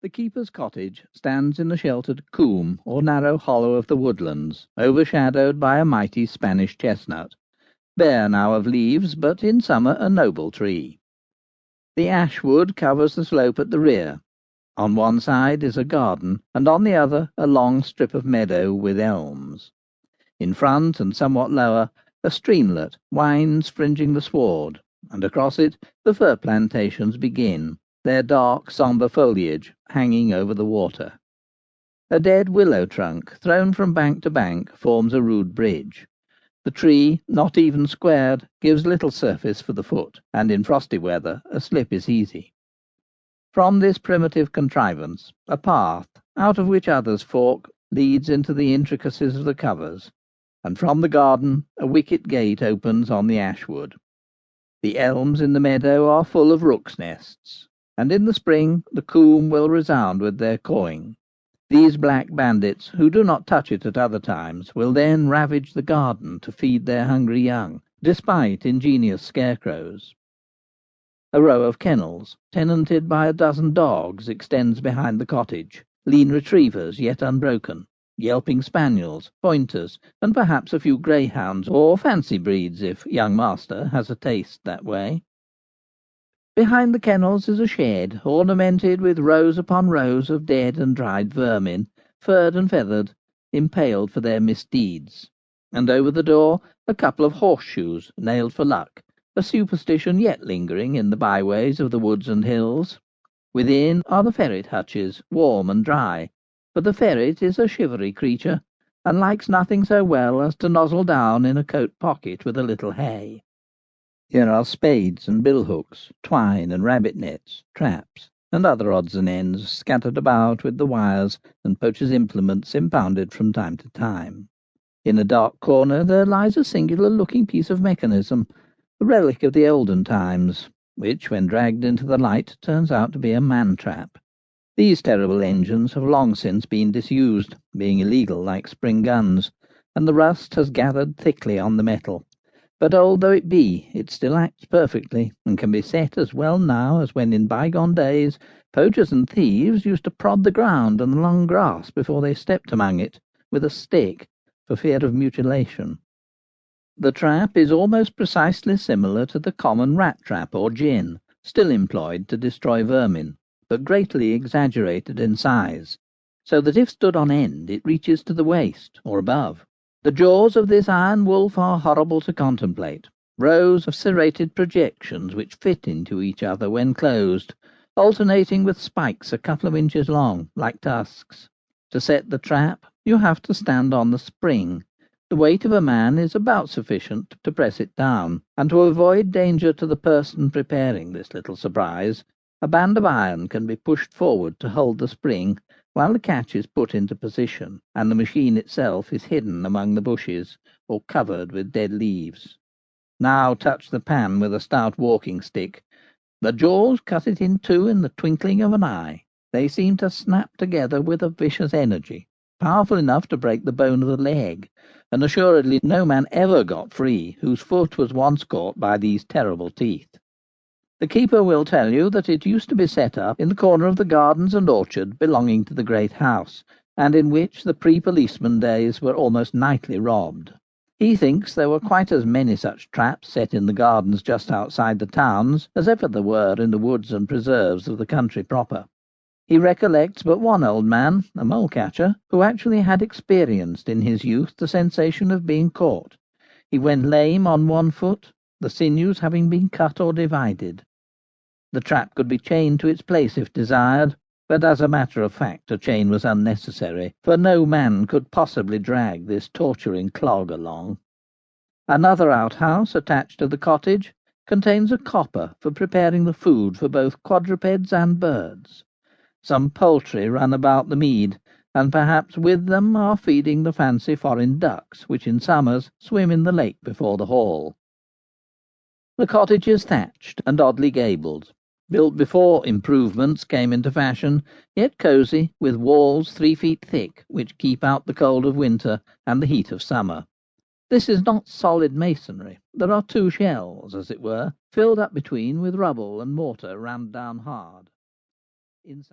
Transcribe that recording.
The keeper's cottage stands in a sheltered coombe or narrow hollow of the woodlands, overshadowed by a mighty Spanish chestnut, bare now of leaves, but in summer a noble tree. The ash wood covers the slope at the rear. On one side is a garden, and on the other a long strip of meadow with elms. In front, and somewhat lower, a streamlet winds fringing the sward, and across it the fir plantations begin, their dark sombre foliage hanging over the water. A dead willow trunk, thrown from bank to bank, forms a rude bridge. The tree, not even squared, gives little surface for the foot, and in frosty weather a slip is easy. From this primitive contrivance, a path, out of which others fork, leads into the intricacies of the covers, and from the garden a wicket gate opens on the ashwood. The elms in the meadow are full of rooks' nests, and in the spring the coombe will resound with their cawing. These black bandits, who do not touch it at other times, will then ravage the garden to feed their hungry young, despite ingenious scarecrows. A row of kennels, tenanted by a dozen dogs, extends behind the cottage, lean retrievers yet unbroken, yelping spaniels, pointers, and perhaps a few greyhounds or fancy breeds if young master has a taste that way. Behind the kennels is a shed, ornamented with rows upon rows of dead and dried vermin, furred and feathered, impaled for their misdeeds, and over the door a couple of horseshoes nailed for luck, a superstition yet lingering in the byways of the woods and hills. Within are the ferret hutches, warm and dry, for the ferret is a shivery creature, and likes nothing so well as to nozzle down in a coat pocket with a little hay. Here are spades and billhooks, twine and rabbit nets, traps, and other odds and ends scattered about with the wires and poachers' implements impounded from time to time. In a dark corner there lies a singular-looking piece of mechanism, a relic of the olden times, which, when dragged into the light, turns out to be a man-trap. These terrible engines have long since been disused, being illegal like spring guns, and the rust has gathered thickly on the metal. But old though it be, it still acts perfectly, and can be set as well now as when in bygone days poachers and thieves used to prod the ground and the long grass before they stepped among it, with a stick, for fear of mutilation. The trap is almost precisely similar to the common rat-trap or gin, still employed to destroy vermin, but greatly exaggerated in size, so that if stood on end it reaches to the waist, or above. The jaws of this iron wolf are horrible to contemplate, rows of serrated projections which fit into each other when closed, alternating with spikes a couple of inches long, like tusks. To set the trap, you have to stand on the spring. The weight of a man is about sufficient to press it down, and to avoid danger to the person preparing this little surprise, a band of iron can be pushed forward to hold the spring, while the catch is put into position, and the machine itself is hidden among the bushes, or covered with dead leaves. Now touch the pan with a stout walking stick. The jaws cut it in two in the twinkling of an eye. They seem to snap together with a vicious energy, powerful enough to break the bone of the leg, and assuredly no man ever got free whose foot was once caught by these terrible teeth. The keeper will tell you that it used to be set up in the corner of the gardens and orchard belonging to the great house, and in which the pre-policeman days were almost nightly robbed. He thinks there were quite as many such traps set in the gardens just outside the towns as ever there were in the woods and preserves of the country proper. He recollects but one old man, a mole-catcher, who actually had experienced in his youth the sensation of being caught. He went lame on one foot, the sinews having been cut or divided. The trap could be chained to its place if desired, but as a matter of fact a chain was unnecessary, for no man could possibly drag this torturing clog along. Another outhouse attached to the cottage contains a copper for preparing the food for both quadrupeds and birds. Some poultry run about the mead, and perhaps with them are feeding the fancy foreign ducks which in summers swim in the lake before the hall. The cottage is thatched and oddly gabled, built before improvements came into fashion, yet cosy, with walls 3 feet thick which keep out the cold of winter and the heat of summer. This is not solid masonry. There are 2 shells, as it were, filled up between with rubble and mortar rammed down hard. Inside